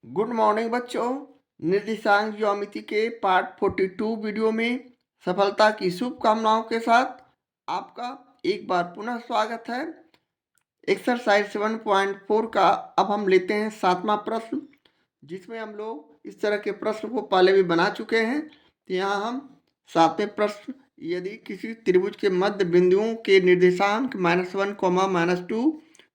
Good morning बच्चों। निर्देशांक ज्यामिति के पार्ट 42 वीडियो में सफलता की शुभकामनाओं के साथ आपका एक बार पुनः स्वागत है। एक्सरसाइज 7.4 का अब हम लेते हैं 7वां प्रश्न, जिसमें हम लोग इस तरह के प्रश्न को पहले भी बना चुके हैं। तो यहाँ हम 7वें प्रश्न, यदि किसी त्रिभुज के मध्य बिंदुओं के निर्देशांक -1, -2,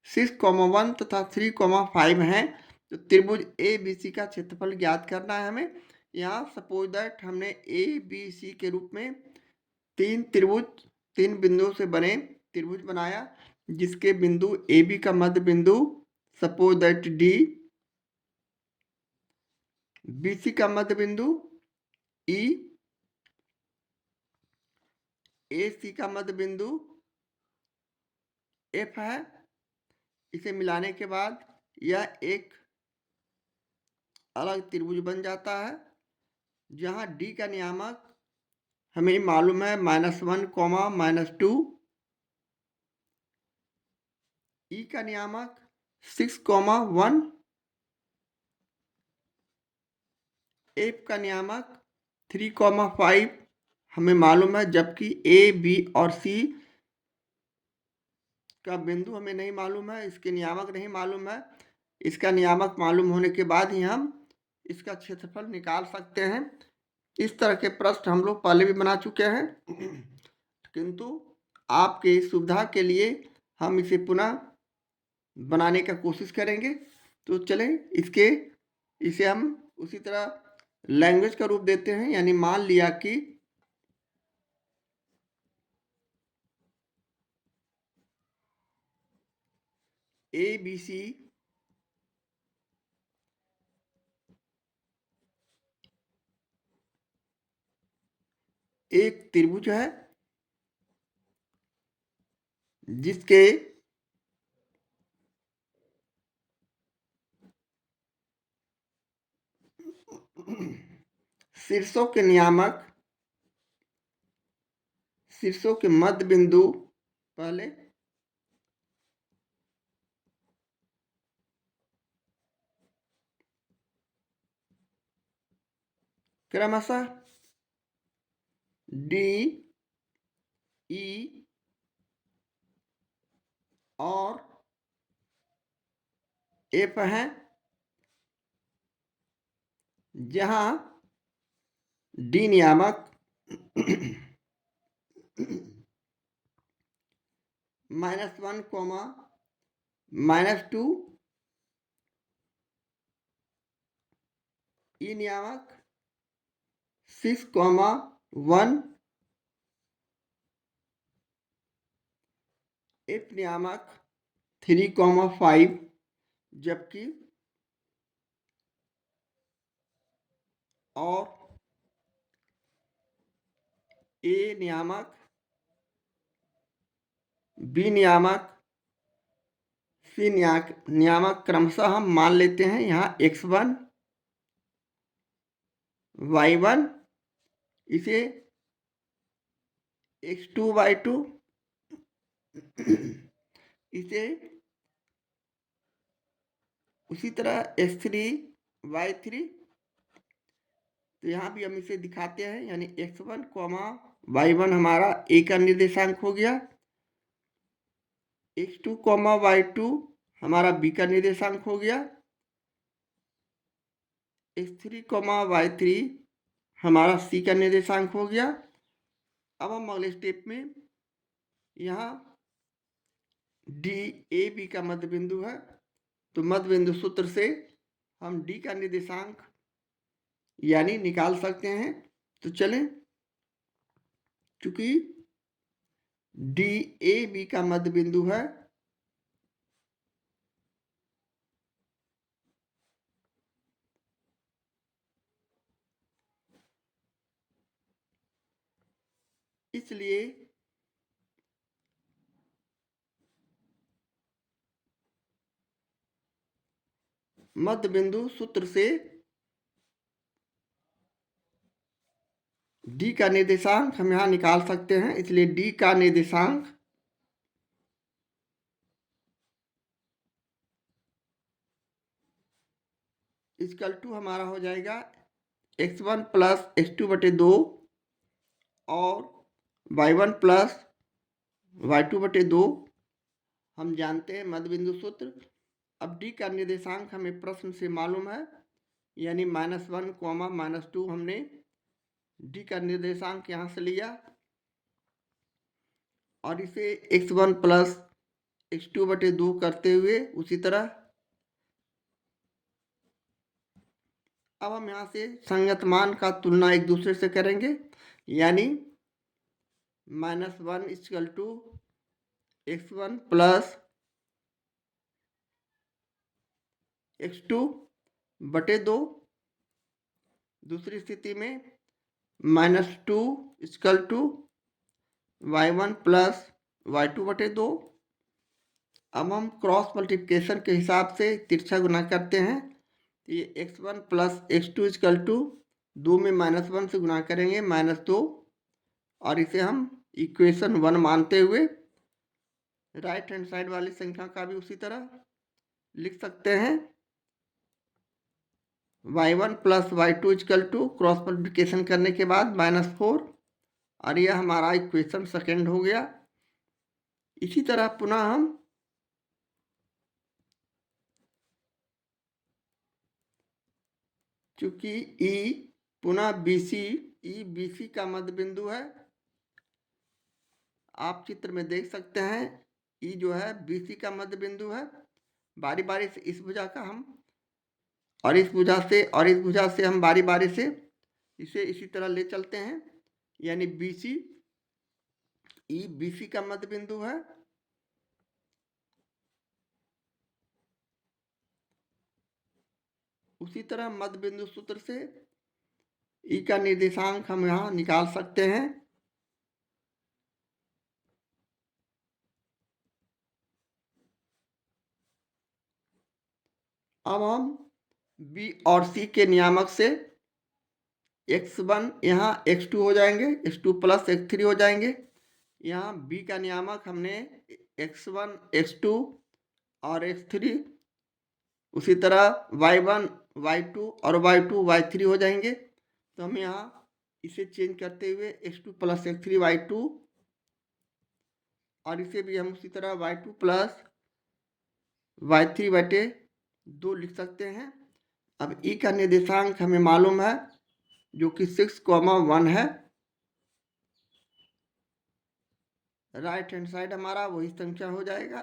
6, 1 तथा 3, 5 हैं, तो त्रिभुज ए बी सी का क्षेत्रफल ज्ञात करना है हमें। यहाँ सपोज दैट हमने ए बी सी के रूप में तीन बिंदुओं से बने त्रिभुज बनाया, जिसके बिंदु ए बी का मध्य बिंदु suppose that D, B C का मध्य बिंदु ई, ए सी का मध्य बिंदु एफ है। इसे मिलाने के बाद यह एक अलग त्रिभुज बन जाता है, जहाँ डी का नियामक हमें मालूम है -1, -2, ई का नियामक 6, 1, एफ का नियामक 3, 5 हमें मालूम है, जबकि ए बी और सी का बिंदु हमें नहीं मालूम है, इसके नियामक नहीं मालूम है। इसका नियामक मालूम होने के बाद ही हम इसका क्षेत्रफल निकाल सकते हैं। इस तरह के प्रश्न हम लोग पहले भी बना चुके हैं, किंतु आपके सुविधा के लिए हम इसे पुनः बनाने का कोशिश करेंगे। तो चलें इसे हम उसी तरह लैंग्वेज का रूप देते हैं। यानी मान लिया कि ए बी सी एक त्रिभुज है, जिसके शीर्षों के नियामक, शीर्षों के मध्य बिंदु पहले क्रमशः डी, ई और एफ हैं, जहां डी नियामक -1, -2, ई नियामक 6, 1, एफ नियामक 3, 5, जबकि और ए नियामक, बी नियामक, सी नियामक क्रमशः हम मान लेते हैं। यहाँ x1, y1, इसे x2, y2, इसे उसी तरह x3, y3। तो यहाँ भी हम इसे दिखाते हैं, यानी x1, y1 हमारा ए का निर्देशांक हो गया, x2, y2 हमारा बी का निर्देशांक हो गया, x3, y3 हमारा सी का निर्देशांक हो गया। अब हम अगले स्टेप में यहाँ डी ए बी का मध्य बिंदु है, तो मध्य बिंदु सूत्र से हम डी का निर्देशांक यानी निकाल सकते हैं। तो चलें, चूंकि डी ए बी का मध्य बिंदु है, इसलिए मध्य बिंदु सूत्र से डी का निर्देशांक हम यहाँ निकाल सकते हैं। इसलिए डी का निर्देशांक इक्वल टू हमारा हो जाएगा x1 प्लस x2 बटे 2 और y1 प्लस y2 बटे 2। हम जानते हैं मध्य बिंदु सूत्र। अब डी का निर्देशांक हमें प्रश्न से मालूम है, यानी -1, -2 हमने डी का निर्देशांक यहाँ से लिया और इसे x1 प्लस x2 बटे 2 करते हुए उसी तरह अब हम यहाँ से संगत मान का तुलना एक दूसरे से करेंगे, यानी -1 equal to x1 plus x2 बटे 2। दूसरी स्थिति में -2 equal to y1 plus y2 बटे 2। अब हम क्रॉस मल्टीप्लिकेशन के हिसाब से तिरछा गुना करते हैं। ये x1 plus x2 equal to 2 में -1 से गुना करेंगे -2 और इसे हम इक्वेशन 1 मानते हुए राइट हैंड साइड वाली संख्या का भी उसी तरह लिख सकते हैं। y1 plus y2 equal to cross multiplication करने के बाद -4 और यह हमारा इक्वेशन सेकेंड हो गया। इसी तरह पुनः हम चूंकि E पुनः BC, E BC का मध्य बिंदु है, आप चित्र में देख सकते हैं E जो है BC का मध्य बिंदु है। बारी बारी से इस भुजा का हम और इस भुजा से और इस भुजा से हम बारी बारी से इसे इसी तरह ले चलते हैं, यानी BC E BC का मध्य बिंदु है। उसी तरह मध्य बिंदु सूत्र से E का निर्देशांक हम यहाँ निकाल सकते हैं। अब हम B और C के नियामक से x1 यहाँ x2 हो जाएंगे, x2 प्लस x3 हो जाएंगे। यहाँ B का नियामक हमने x1 x2 और x3, उसी तरह y1 y2 और y2 y3 हो जाएंगे। तो हम यहाँ इसे चेंज करते हुए x2 प्लस x3 y2 और इसे भी हम उसी तरह y2 प्लस y3 बटे 2 लिख सकते हैं। अब E का निर्देशांक हमें मालूम है जो कि 6,1 है। राइट हैंड साइड हमारा वही संख्या हो जाएगा,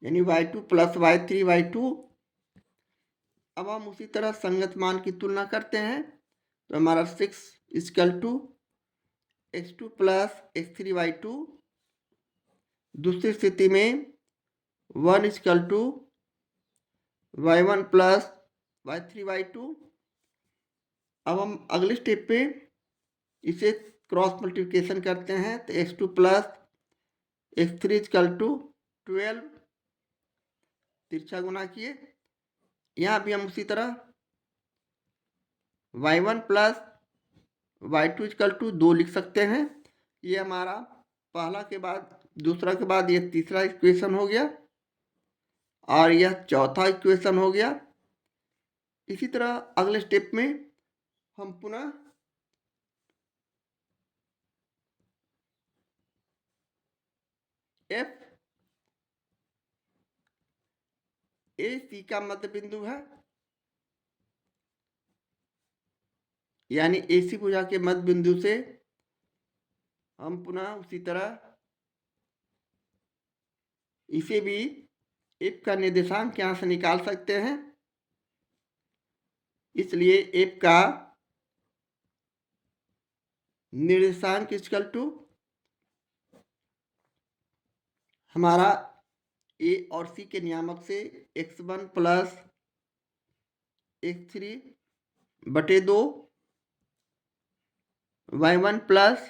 यानी y2 प्लस y3 y2। अब हम उसी तरह संगत मान की तुलना करते हैं, तो हमारा 6 equal to x2 plus x3 y2। दूसरी स्थिति में 1 equal to y1 plus y3 y2। अब हम अगले स्टेप पे इसे क्रॉस मल्टीप्लिकेशन करते हैं, तो x2 plus x3 equal to 12, तिरछा गुना किए। यहाँ भी हम उसी तरह y1 plus y2 equal to 2 लिख सकते हैं। ये हमारा पहला के बाद दूसरा के बाद ये तीसरा इक्वेशन हो गया और यह चौथा इक्वेशन हो गया। इसी तरह अगले स्टेप में हम पुनः F AC का मध्य बिंदु है, यानी AC भुजा के मध्य बिंदु से हम पुनः उसी तरह इसे भी F का निर्देशांक यहाँ से निकाल सकते हैं। इसलिए F का निर्देशांक इक्वल टू हमारा A और C के नियामक से x1 प्लस x3 बटे 2, y1 प्लस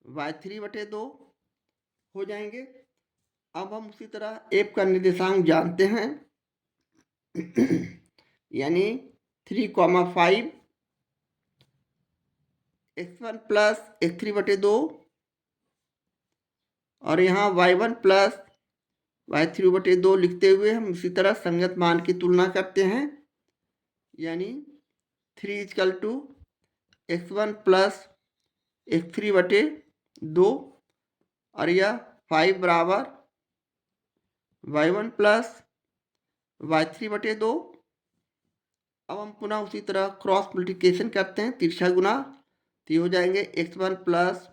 y3 बटे 2 हो जाएंगे। अब हम उसी तरह F का निर्देशांक जानते हैं, यानी 3,5 x1 प्लस x3 बटे 2 और यहाँ y1 प्लस y3/2 लिखते हुए हम इसी तरह संगत मान की तुलना करते हैं, यानी 3 is equal to x1 plus x3/2 और यह 5 बराबर y1 प्लस y3/2। अब हम पुनः उसी तरह क्रॉस मल्टीप्लिकेशन करते हैं, तिरछा गुना, तो ये हो जाएंगे x1 plus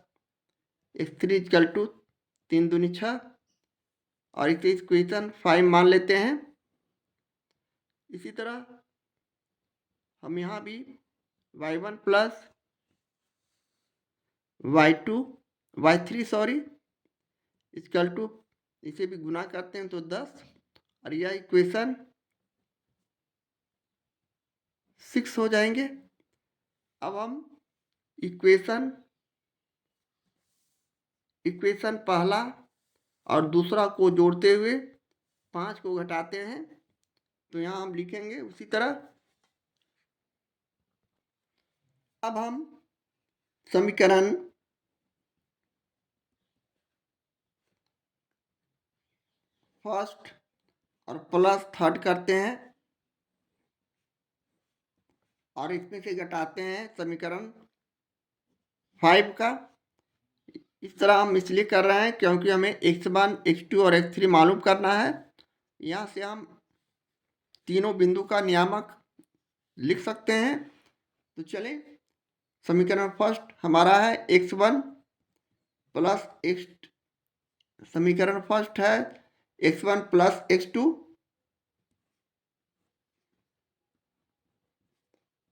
x3 is equal to 3 दूनी 6 और इसे इक्वेशन 5 मान लेते हैं। इसी तरह हम यहाँ भी y1 plus y3 equal to, इसे भी गुना करते हैं तो 10 और यह इक्वेशन 6 हो जाएंगे। अब हम इक्वेशन पहला और दूसरा को जोड़ते हुए 5 को घटाते हैं, तो यहाँ हम लिखेंगे उसी तरह। अब हम समीकरण फर्स्ट और प्लस थर्ड करते हैं और इसमें से घटाते हैं समीकरण 5 का। इस तरह हम इसलिए कर रहे हैं क्योंकि हमें x1, x2 और x3 मालूम करना है। यहाँ से हम तीनों बिंदु का नियामक लिख सकते हैं। तो चलें, समीकरण फर्स्ट हमारा है x1 प्लस x, समीकरण फर्स्ट है x1 प्लस x2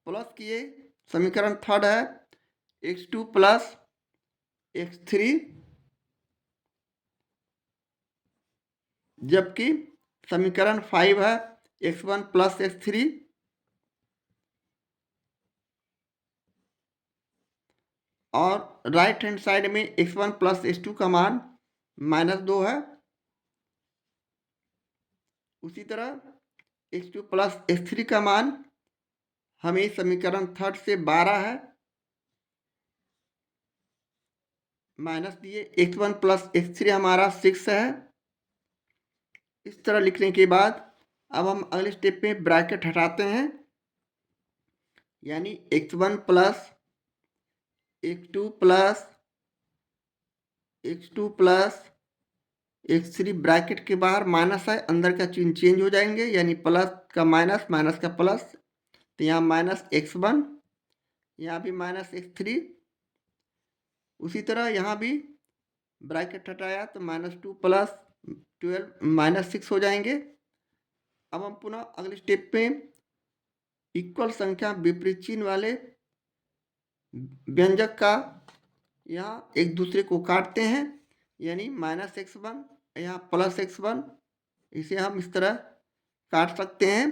प्लस किए समीकरण थर्ड है x2 प्लस x3, जबकि समीकरण 5 है x1 प्लस x3 और राइट हैंड साइड में x1 प्लस x2 का मान -2 है। उसी तरह x2 प्लस x3 का मान हमें समीकरण थर्ड से 12 है, माइनस दिए x1 प्लस x3 हमारा 6 है। इस तरह लिखने के बाद अब हम अगले स्टेप में ब्रैकेट हटाते हैं, यानी x1 plus x2 plus x3 bracket के बाहर माइनस है, अंदर का चिन्ह चेंज हो जाएंगे, यानी प्लस का माइनस, माइनस का प्लस, तो यहाँ माइनस x1, यहाँ भी माइनस x3। उसी तरह यहाँ भी ब्रैकेट हटाया तो -2 प्लस 12 -6 हो जाएंगे। अब हम पुनः अगले स्टेप पे इक्वल संख्या विपरीत चिन्ह वाले व्यंजक का यहाँ एक दूसरे को काटते हैं, यानी -x1 यहाँ +x1, इसे हम इस तरह काट सकते हैं।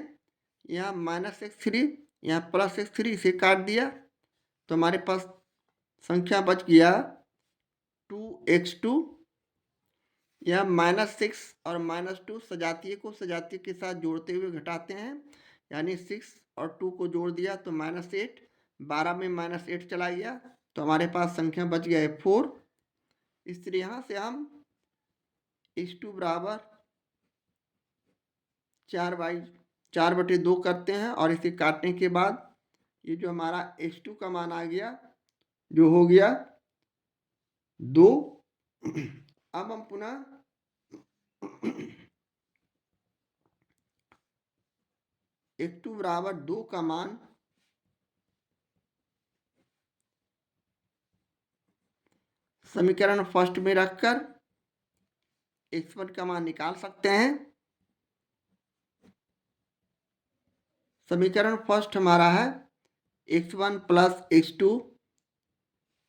यहाँ -x3 यहाँ +x3, इसे काट दिया तो हमारे पास संख्या बच गया 2x2। यह -6 और -2 सजातीय को सजातीय के साथ जोड़ते हुए घटाते हैं, यानी 6 और 2 को जोड़ दिया तो -8, 12 में -8 चला गया तो हमारे पास संख्या बच गया है 4। इसलिए यहाँ से हम x2 बराबर 4/2 करते हैं और इसे काटने के बाद ये जो हमारा x2 का मान आ गया जो हो गया 2। अब हम पुनः x2 बराबर 2 का मान समीकरण फर्स्ट में रखकर x1 का मान निकाल सकते हैं। समीकरण फर्स्ट हमारा है x1 plus x2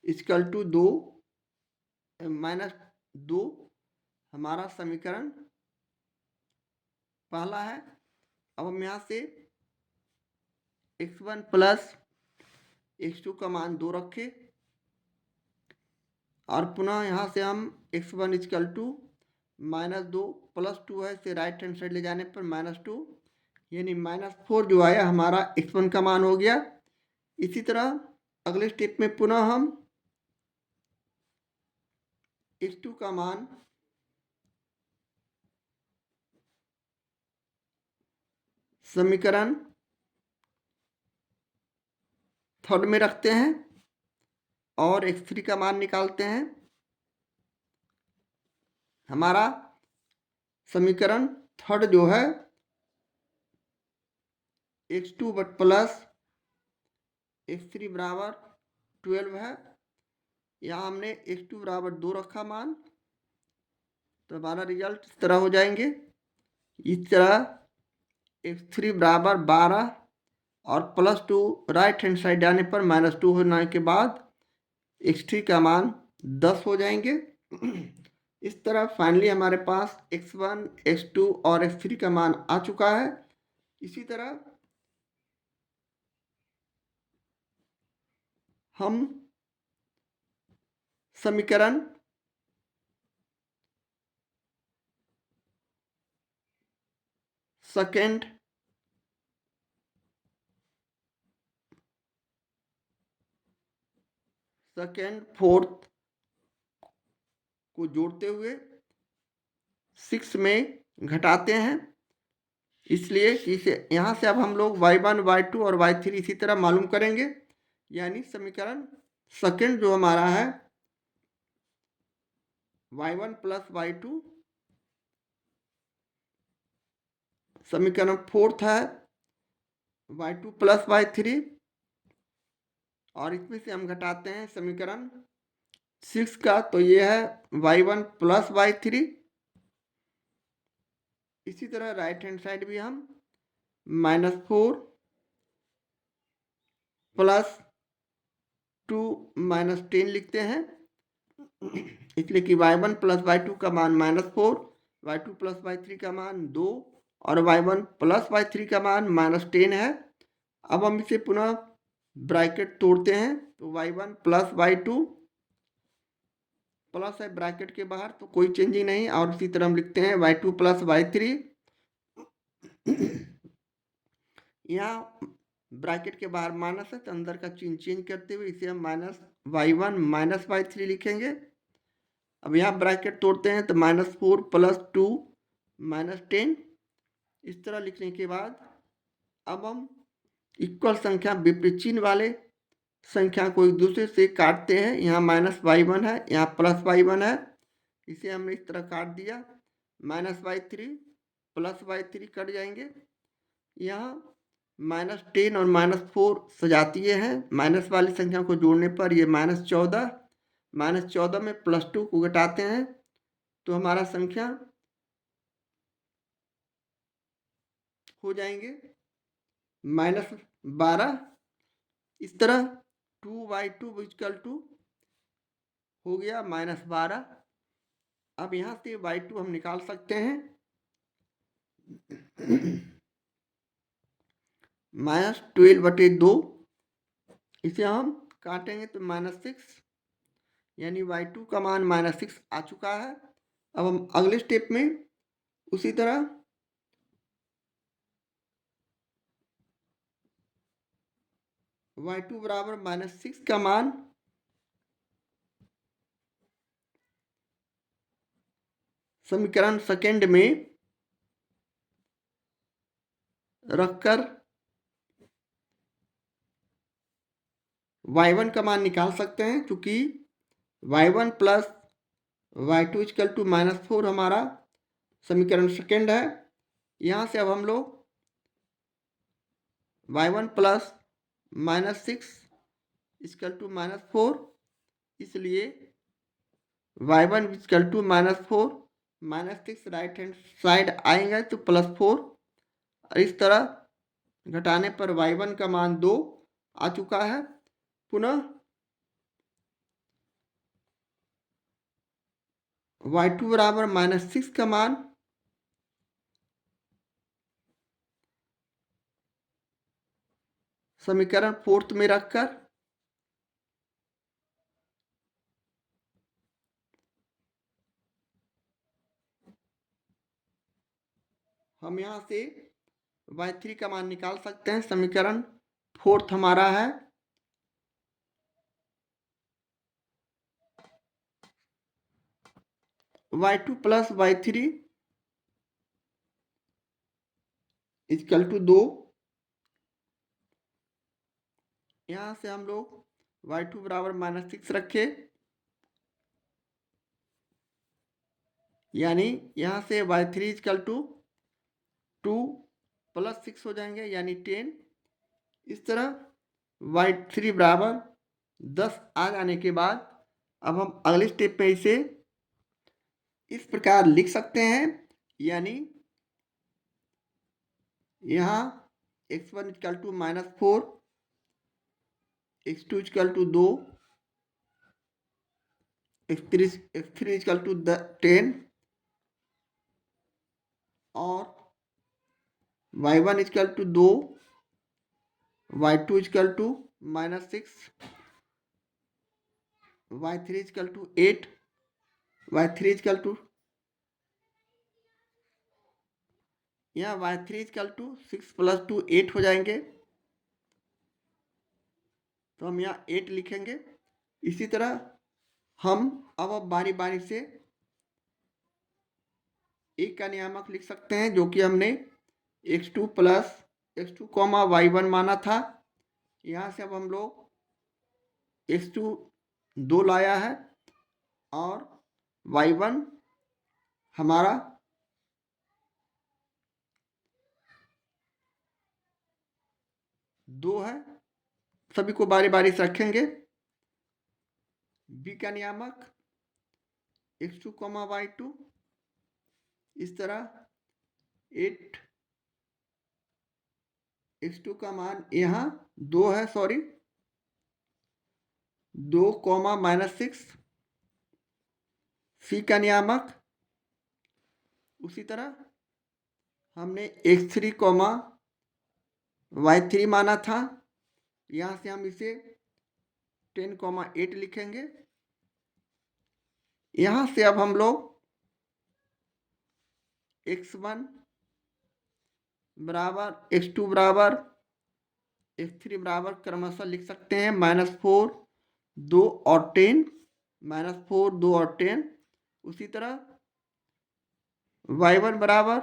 equal to 2 -2 हमारा समीकरण पहला है। अब हम यहाँ से x1 प्लस x2 का मान 2 रखें और पुनः यहाँ से हम x1 इक्वल टू -2 +2 है, इसे राइट हैंड साइड ले जाने पर -2, यानी -4 जो आया हमारा x1 का मान हो गया। इसी तरह अगले स्टेप में पुनः हम x2 का मान समीकरण थर्ड में रखते हैं और x3 का मान निकालते हैं। हमारा समीकरण थर्ड जो है x2 प्लस x3 बराबर 12 है। यहाँ हमने x2 बराबर 2 रखा मान, तो हमारा रिजल्ट इस तरह हो जाएंगे। इस तरह x3 बराबर 12 और +2 राइट हैंड साइड जाने पर -2 होने के बाद x3 का मान 10 हो जाएंगे। इस तरह फाइनली हमारे पास x1, x2 और x3 का मान आ चुका है। इसी तरह हम समीकरण सेकेंड, फोर्थ को जोड़ते हुए 6 में घटाते हैं। इसलिए कि इसे यहाँ से अब हम लोग y1, y2 और y3 इसी तरह मालूम करेंगे। यानी समीकरण सेकेंड जो हमारा है y1 प्लस y2, समीकरण फोर्थ है y2 प्लस y3, और इसमें से हम घटाते हैं समीकरण 6 का, तो ये है y1 प्लस y3। इसी तरह राइट हैंड साइड भी हम -4 प्लस 2 -10 लिखते हैं। इसलिए कि y1 प्लस y2 का मान -4, y2 प्लस y3 का मान 2 और y1 प्लस y3 का मान -10 है। अब हम इसे पुनः ब्रैकेट तोड़ते हैं, तो y1 प्लस y2 प्लस है ब्रैकेट के बाहर, तो कोई चेंजिंग नहीं, और इसी तरह हम लिखते हैं y2 प्लस y3। यहाँ ब्रैकेट के बाहर माइनस है, तो अंदर का चिन्ह चेंज करते हुए इसे हम -y1 माइनस y3 लिखेंगे। अब यहाँ ब्रैकेट तोड़ते हैं, तो -4 प्लस 2 -10। इस तरह लिखने के बाद अब हम इक्वल संख्या विपरीत चिन्ह वाले संख्या को एक दूसरे से काटते हैं। यहाँ -y1 है, यहाँ +y1 है, इसे हमने इस तरह काट दिया। -y3 प्लस y3 कट जाएंगे। यहाँ -10 और -4 सजातीय हैं। माइनस वाली संख्या को जोड़ने पर ये -14, -14 में +2 को घटाते हैं तो हमारा संख्या हो जाएंगे -12। इस तरह 2/2 = हो गया -12। अब यहाँ से y2 हम निकाल सकते हैं। -12/2, इसे हम काटेंगे तो -6, यानी y2 का मान -6 आ चुका है। अब हम अगले स्टेप में उसी तरह y2 बराबर -6 का मान समीकरण सेकेंड में रखकर y1 का मान निकाल सकते हैं, क्योंकि y1 प्लस y2 = -4 हमारा समीकरण सेकेंड है। यहाँ से अब हम लोग y1 प्लस -6 = -4, इसलिए y1 = -4, -6 राइट हैंड साइड आएगा तो +4, और इस तरह घटाने पर y1 का मान 2 आ चुका है। पुनः y2 बराबर -6 का मान समीकरण फोर्थ में रखकर हम यहाँ से y3 का मान निकाल सकते हैं। समीकरण फोर्थ हमारा है y2 plus y3 equal to 2। यहाँ से हम लोग y2 बराबर -6 रखे, यानी यहाँ से y3 इक्वल टू 2 + 6 हो जाएंगे, यानी 10। इस तरह y3 बराबर 10 आ जाने के बाद अब हम अगले स्टेप में इसे इस प्रकार लिख सकते हैं, यानी यहाँ x1 equal to -4, x2 equal to 2, x3 equal to 10 और y1 equal to 2, y2 equal to -6, y3 equal to 8, y3 equal to यहाँ y3 इक्वल टू 6 + 2 8 हो जाएंगे, तो हम यहाँ 8 लिखेंगे। इसी तरह हम अब बारी बारी से एक का नियामक लिख सकते हैं, जो कि हमने x2 + x2, y1 माना था। यहाँ से अब हम लोग x2 2 लाया है और y1 हमारा 2 है। सभी को बारी बारी से रखेंगे। b का नियामक x2, y2, इस तरह 8, x2 का मान यहाँ 2 है, सॉरी 2, -6। c का नियामक उसी तरह हमने x3, y3 माना था। यहाँ से हम इसे 10, 8 लिखेंगे। यहाँ से अब हम लोग x1 बराबर, x2 बराबर, x3 बराबर क्रमशः लिख सकते हैं -4, 2 और 10, -4, 2 और 10। उसी तरह y1 बराबर,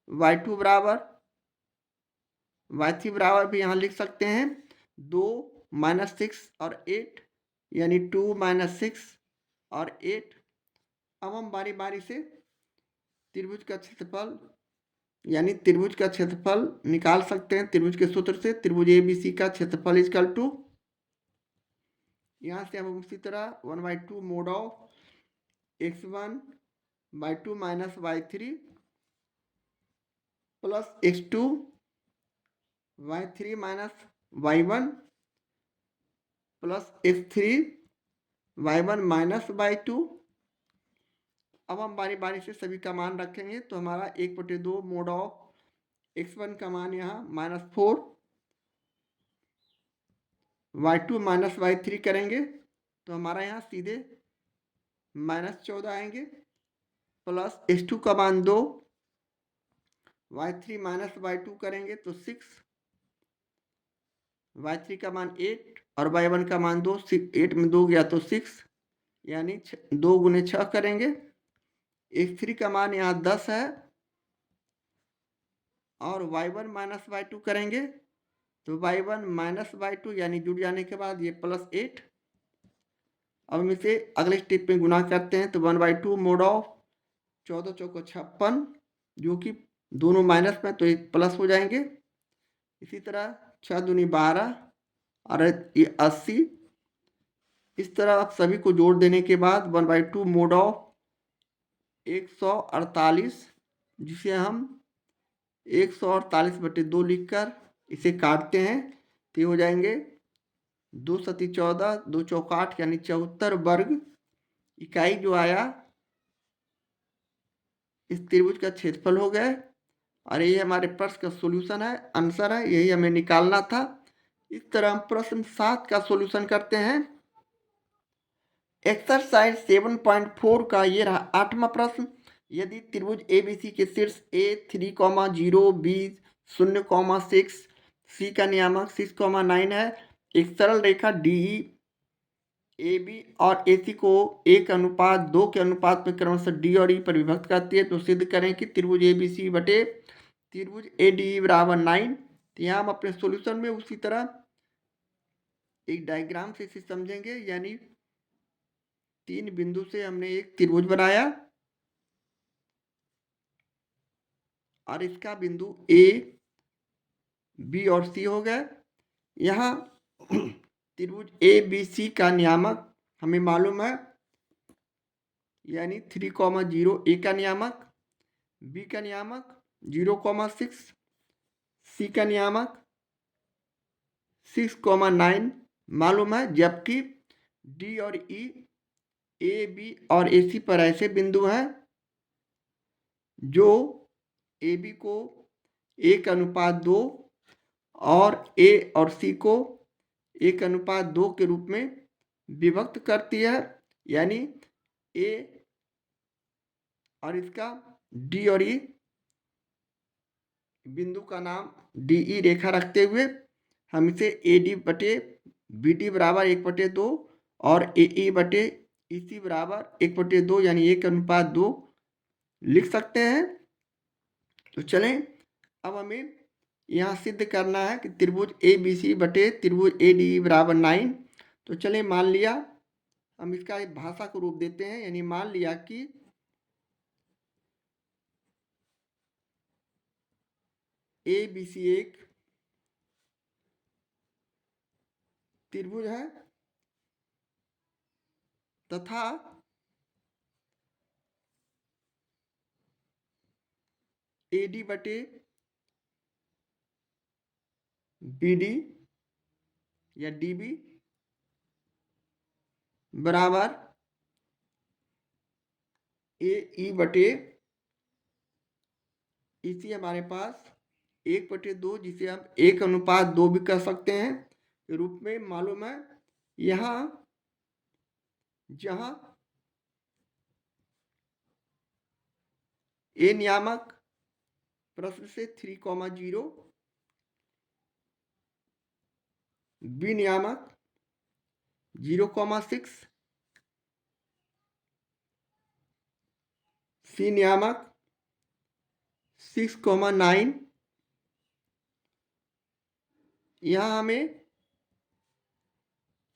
y2 बराबर, y3 बराबर भी यहाँ लिख सकते हैं 2, -6 और 8, यानी 2 - 6 और 8। अब हम बारी बारी से त्रिभुज का क्षेत्रफल, यानी त्रिभुज का क्षेत्रफल निकाल सकते हैं त्रिभुज के सूत्र से। त्रिभुज ABC का क्षेत्रफल इक्वल टू, यहाँ से हम उसी तरह 1/2 mod of x1/2 - y3 plus x2 y3 - y1 plus x3 y1 - y2। अब हम बारी बारी से सभी का मान रखेंगे, तो हमारा 1/2 mod ऑफ x1 का मान यहाँ -4, y2 - y3 करेंगे तो हमारा यहाँ सीधे -14 आएंगे, प्लस x2 का मान 2, y3 - y2 करेंगे तो 6, y3 का मान 8 और y1 का मान 2, 8 में 2 गया तो 6, यानी 2 गुने 6 करेंगे। x3 का मान यहाँ 10 है और y1 - y2 करेंगे तो y1 - y2 यानी जुड़ जाने के बाद ये +8। अब हम इसे अगले स्टेप में गुना करते हैं, तो 1/2 mod ऑफ 14 चौको 56, जो कि दोनों माइनस में तो ये प्लस हो जाएंगे। इसी तरह 6 दूनी 12 और ये 80। इस तरह आप सभी को जोड़ देने के बाद 1/2 mod ऑफ 148, जिसे हम 148/2 लिखकर इसे काटते हैं तो ये हो जाएंगे 2 सती 14, 2 चौक 8, यानी 74 वर्ग इकाई जो आया इस त्रिभुज का क्षेत्रफल हो गया। और ये हमारे प्रश्न का सॉल्यूशन है, आंसर है, यही हमें निकालना था। इस तरह हम प्रश्न 7 का सॉल्यूशन करते हैं। एक्सरसाइज 7.4 का ये रहा 8वां प्रश्न। यदि त्रिभुज ABC के शीर्ष A 3,0, B 0,6, C का नियामक 6,9 है, एक सरल रेखा DE AB और AC को 1:2 के अनुपात में क्रमशः D और E पर विभक्त करती है, तो सिद्ध करें कि त्रिभुज ABC बटे त्रिभुज ए डी बराबर 9। तो यहाँ हम अपने सॉल्यूशन में उसी तरह एक डायग्राम से इसे समझेंगे, यानी 3 बिंदु से हमने एक त्रिभुज बनाया और इसका बिंदु ए, बी और सी हो गए। यहाँ त्रिभुज ए बी सी का नियामक हमें मालूम है, यानी 3,0 ए का नियामक, बी का नियामक 0,6, सी का नियामक 6,9 मालूम है। जबकि डी और ई, ए बी और ए सी पर ऐसे बिंदु हैं जो ए बी को 1:2 और ए और सी को 1:2 के रूप में विभक्त करती है, यानी ए और इसका डी और ई बिंदु का नाम डी ई रेखा रखते हुए हम इसे ए डी बटे बी डी बराबर 1/2 और ए ई बटे ई सी बराबर 1/2 यानी 1:2 लिख सकते हैं। तो चलें, अब हमें यहाँ सिद्ध करना है कि त्रिभुज ए बी सी बटे त्रिभुज ए डी ई बराबर 9। तो चलें, मान लिया, हम इसका एक भाषा को रूप देते हैं, यानी मान लिया कि ए बी सी एक त्रिभुज है तथा ए डी बटे बी डी या डी बी बराबर ए ई बटे ई सी हमारे पास 1/2, जिसे हम 1:2 भी कह सकते हैं, के रूप में मालूम है। यहाँ जहाँ ए नियामक प्रश्न से 3,0, बी नियामक 0,6, सी नियामक 6,9, यहाँ हमें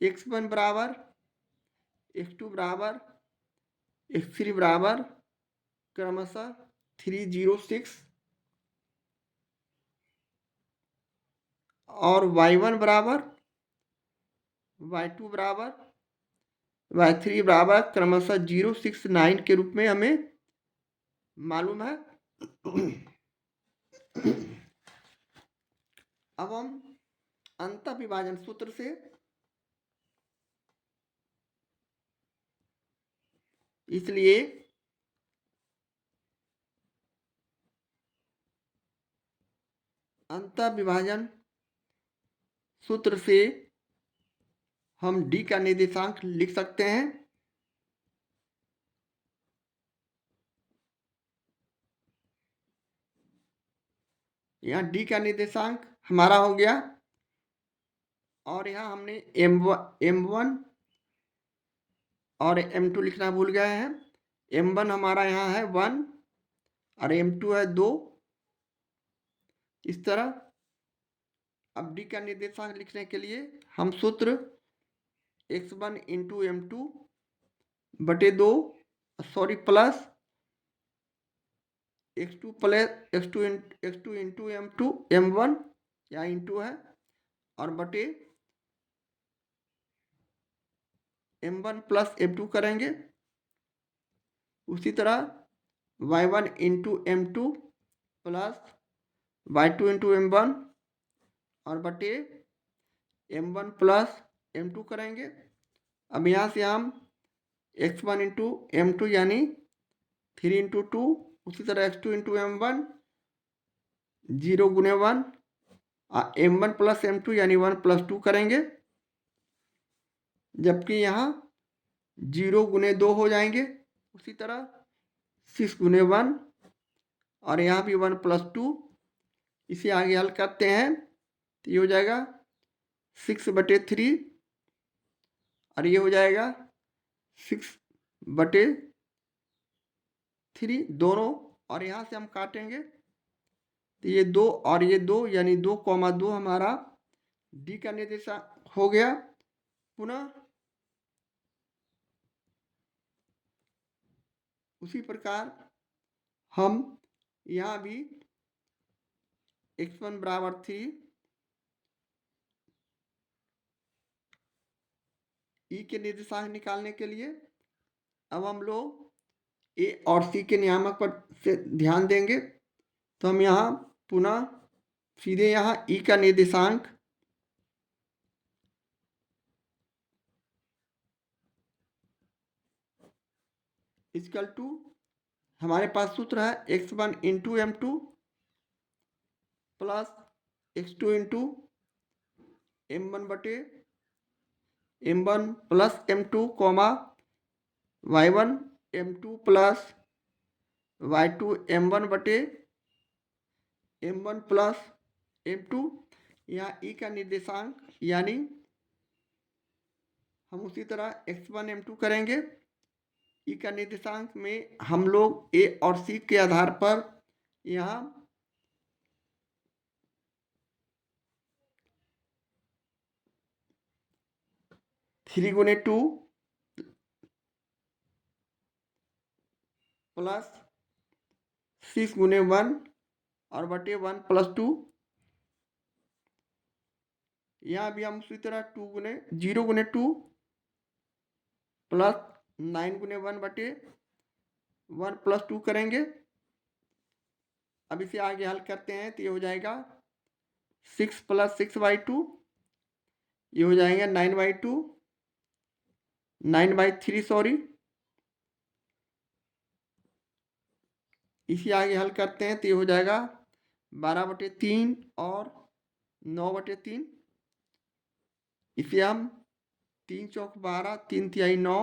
x1 बराबर, x2 बराबर, x3 बराबर क्रमशः 306 और y1 बराबर, y2 बराबर, y3 बराबर क्रमशः 069 के रूप में हमें मालूम है। अब हम अंतःविभाजन सूत्र से इसलिए अंतःविभाजन सूत्र से हम d का निर्देशांक लिख सकते हैं। यहाँ d का निर्देशांक हमारा हो गया और यहाँ हमने m1 और m2 लिखना भूल गए हैं। m1 हमारा यहाँ है 1 और m2 है 2। इस तरह अब d का निर्देशांक लिखने के लिए हम सूत्र x1 इंटू m2 बटे 2 plus x2 plus x2 into m2 m1 या इंटू है और बटे m1 प्लस m2 करेंगे। उसी तरह y1 into m2 plus y2 into m1 और बटे m1 प्लस m2 करेंगे। अब यहाँ से हम x1 इंटू m2 यानी 3 इंटू 2, उसी तरह x2 इंटू m1 0 गुने 1 m1 प्लस m2 यानी 1 प्लस 2 करेंगे, जबकि यहाँ 0 गुने 2 हो जाएंगे। उसी तरह 6 गुने 1 और यहाँ भी 1 प्लस 2। इसे आगे हल करते हैं तो ये हो जाएगा 6/3 और ये हो जाएगा 6/3 दोनों, और यहाँ से हम काटेंगे तो ये 2 और ये 2 यानी 2,2 हमारा डी का निर्देशांक हो गया। पुनः उसी प्रकार हम यहाँ भी x1 बराबर 3 ई के निर्देशांक निकालने के लिए अब हम लोग ए और सी के नियामक पर से ध्यान देंगे। तो हम यहाँ पुनः सीधे यहाँ ई का निर्देशांक इक्वल टू हमारे पास सूत्र है x1 into m2 plus x2 into m1 बटे m1 plus m2 comma y1 m2 plus y2 m1 बटे m1 प्लस m2। यहाँ ई का निर्देशांक यानी हम उसी तरह x1 m2 करेंगे। ई का निर्देशांक में हम लोग ए और सी के आधार पर यहाँ थ्री गुने 2 प्लस 6 गुने 1 और बटे 1 प्लस 2। यहाँ भी हम उसी तरह 0 गुने 2 प्लस 9 गुने 1 बटे 1 प्लस 2 करेंगे। अब इसे आगे हल करते हैं तो ये हो जाएगा 6 प्लस 6/2, ये हो जाएगा 9/2, 9/3 सॉरी। इसी आगे हल करते हैं तो ये हो जाएगा 12/3 और 9/3। इसे हम 3 चौक 12, 3 तिहाई 9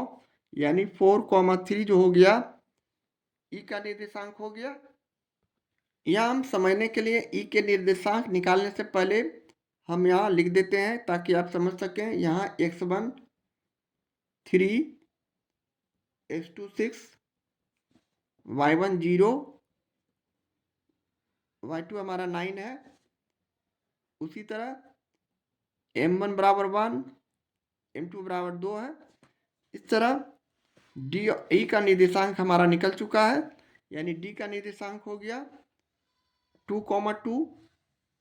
यानी 4,3 जो हो गया ई का निर्देशांक हो गया। यहाँ हम समझने के लिए ई के निर्देशांक निकालने से पहले हम यहाँ लिख देते हैं ताकि आप समझ सकें। यहाँ x1 3, x2 6, y1 0, y2 हमारा 9 है। उसी तरह m1 बराबर 1, m2 बराबर 2 है। इस तरह डी ई का निर्देशांक हमारा निकल चुका है, यानी डी का निर्देशांक हो गया 2,2।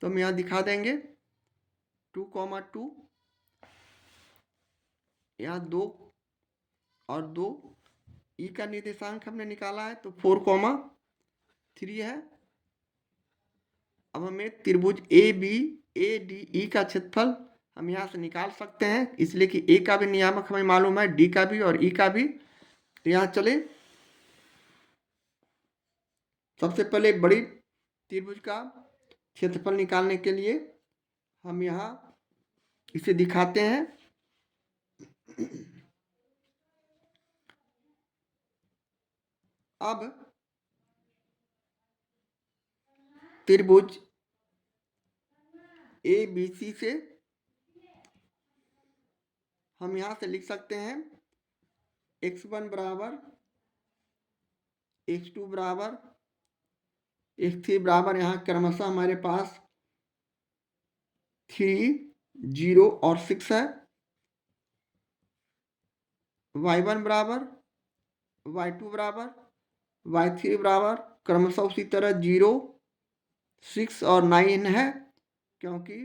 तो हम यहाँ दिखा देंगे 2,2, यहाँ 2 और 2। ई का निर्देशांक हमने निकाला है तो 4,3 है। अब हमें त्रिभुज A B A D E का क्षेत्रफल हम यहाँ से निकाल सकते हैं, इसलिए कि ए का भी नियामक हमें मालूम है, डी का भी और ई का भी। तो यहाँ चले सबसे पहले बड़ी त्रिभुज का क्षेत्रफल निकालने के लिए हम यहाँ इसे दिखाते हैं। अब त्रिभुज ए बी सी से हम यहाँ से लिख सकते हैं x1 बराबर x2 बराबर x3 बराबर, यहाँ क्रमशः हमारे पास 3, 0 और 6 है। y1 बराबर y2 बराबर y3 बराबर क्रमशः उसी तरह 0, 6 और 9 है, क्योंकि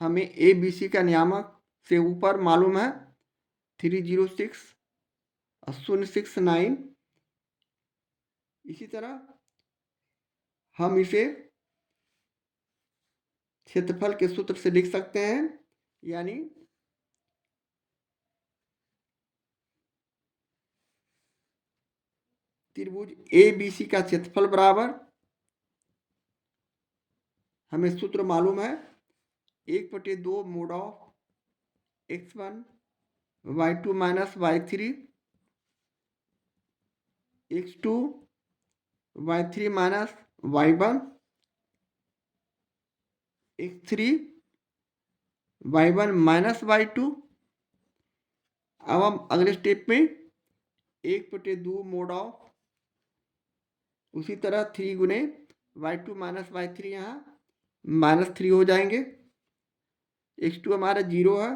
हमें ए बी सी का नियामक से ऊपर मालूम है 306 और 069। इसी तरह हम इसे क्षेत्रफल के सूत्र से लिख सकते हैं, यानी त्रिभुज ए बी सी का क्षेत्रफल बराबर, हमें सूत्र मालूम है 1/2 mode of x1 y2 minus y3 x2 y3 minus y1 x3 y1 minus y2। अब हम अगले स्टेप में 1/2 मोड ऑफ उसी तरह 3 गुने y2 माइनस y3 यहाँ -3 हो जाएंगे। x2 हमारा 0 है,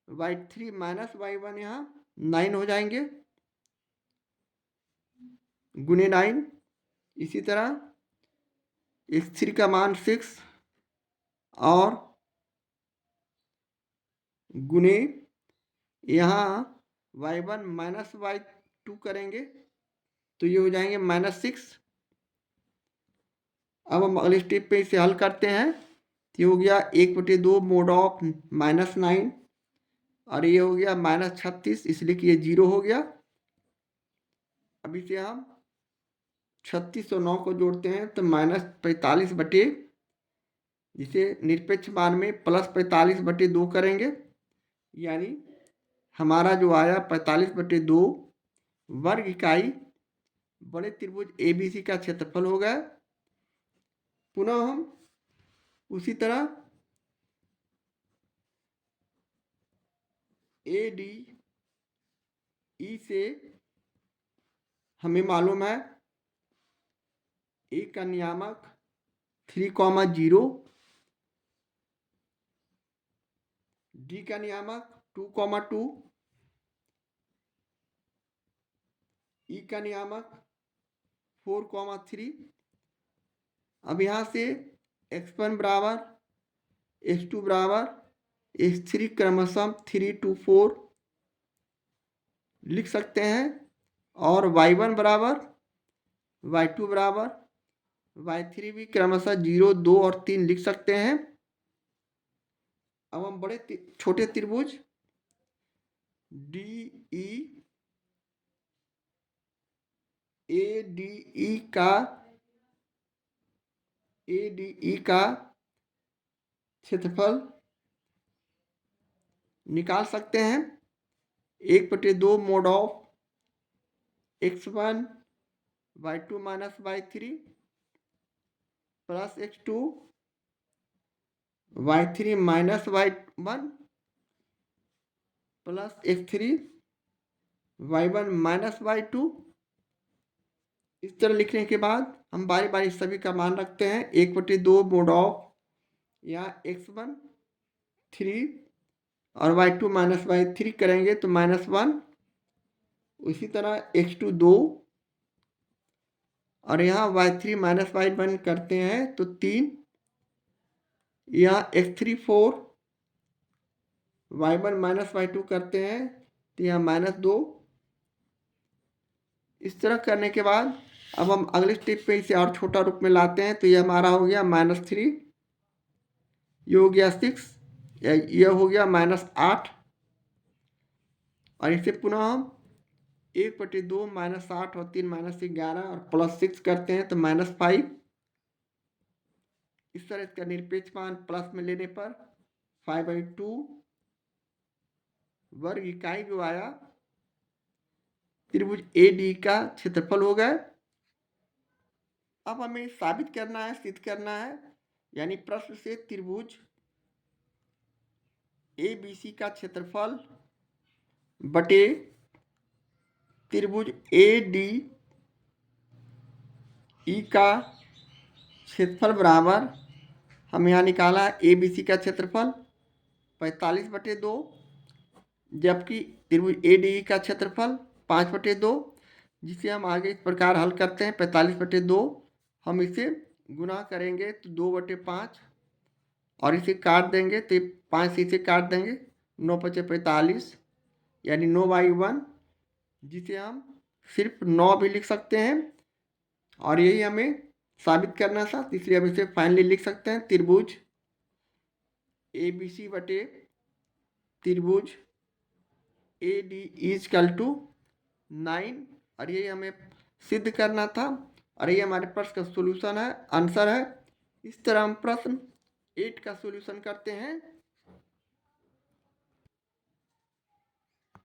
y3 माइनस y1 यहाँ 9 हो जाएंगे गुने 9। इसी तरह x3 का मान 6 और गुने यहाँ y1 माइनस y2 करेंगे तो ये हो जाएंगे -6। अब हम अगले स्टेप पे इसे हल करते हैं। तो ये हो गया 1/2 मोड ऑफ -9 और ये हो गया -36, इसलिए कि ये 0 हो गया। अब इसे हम 36 और 9 को जोड़ते हैं तो -45 बटे, जिसे निरपेक्ष मान में +45/2 करेंगे, यानी हमारा जो आया 45/2 वर्ग इकाई बड़े त्रिभुज ABC का क्षेत्रफल हो गया। पुनः हम उसी तरह ADE से हमें मालूम है A का नियामक 3,0, D का नियामक 2,2, E का नियामक 4,3। अब यहाँ से x1 बराबर x2 बराबर x3 क्रमशः 3 to 4 लिख सकते हैं और y1 बराबर y2 बराबर y3 भी क्रमशः 0, 2 और 3 लिख सकते हैं। अब हम बड़े छोटे त्रिभुज ADE का क्षेत्रफल निकाल सकते हैं। 1/2 mode of x1 y2 minus y3 plus x2 y3 minus y1 plus x3 y1 minus y2। इस तरह लिखने के बाद हम बारी बारी सभी का मान रखते हैं। 1/2 मोड ऑफ यहाँ x1 3 और y2 माइनस y3 करेंगे तो -1। उसी तरह x2 2 और यहाँ y3 माइनस y1 करते हैं तो 3। यहाँ x3 4 y1 माइनस y2 करते हैं तो यहाँ -2। इस तरह करने के बाद अब हम अगले स्टेप पे इसे और छोटा रूप में लाते हैं तो ये हमारा हो गया -3, ये हो गया 6, यह हो गया -8 और इसे पुनः हम 1/2 -8 और 3 -11 और +6 करते हैं तो -5। इस तरह इसका निरपेक्ष मान प्लस में लेने पर 5/2 वर्ग इकाई जो आया त्रिभुज AD का क्षेत्रफल हो गया। अब हमें साबित करना है, सिद्ध करना है, यानी प्रश्न से त्रिभुज ABC का क्षेत्रफल बटे त्रिभुज ADE का क्षेत्रफल बराबर, हम यहाँ निकाला ABC का क्षेत्रफल 45/2, जबकि त्रिभुज ADE का क्षेत्रफल 5/2, जिसे हम आगे इस प्रकार हल करते हैं। 45/2 हम इसे गुना करेंगे तो 2/5 और इसे काट देंगे तो 5 से इसे काट देंगे, 9×5 = 45, यानी 9/1, जिसे हम सिर्फ 9 भी लिख सकते हैं और यही हमें साबित करना था, इसलिए हम इसे फाइनली लिख सकते हैं। त्रिभुज ABC बटे त्रिभुज ADE = 9 और यही हमें सिद्ध करना था और ये हमारे प्रश्न का सॉल्यूशन है, आंसर है। इस तरह हम प्रश्न 8 का सॉल्यूशन करते हैं।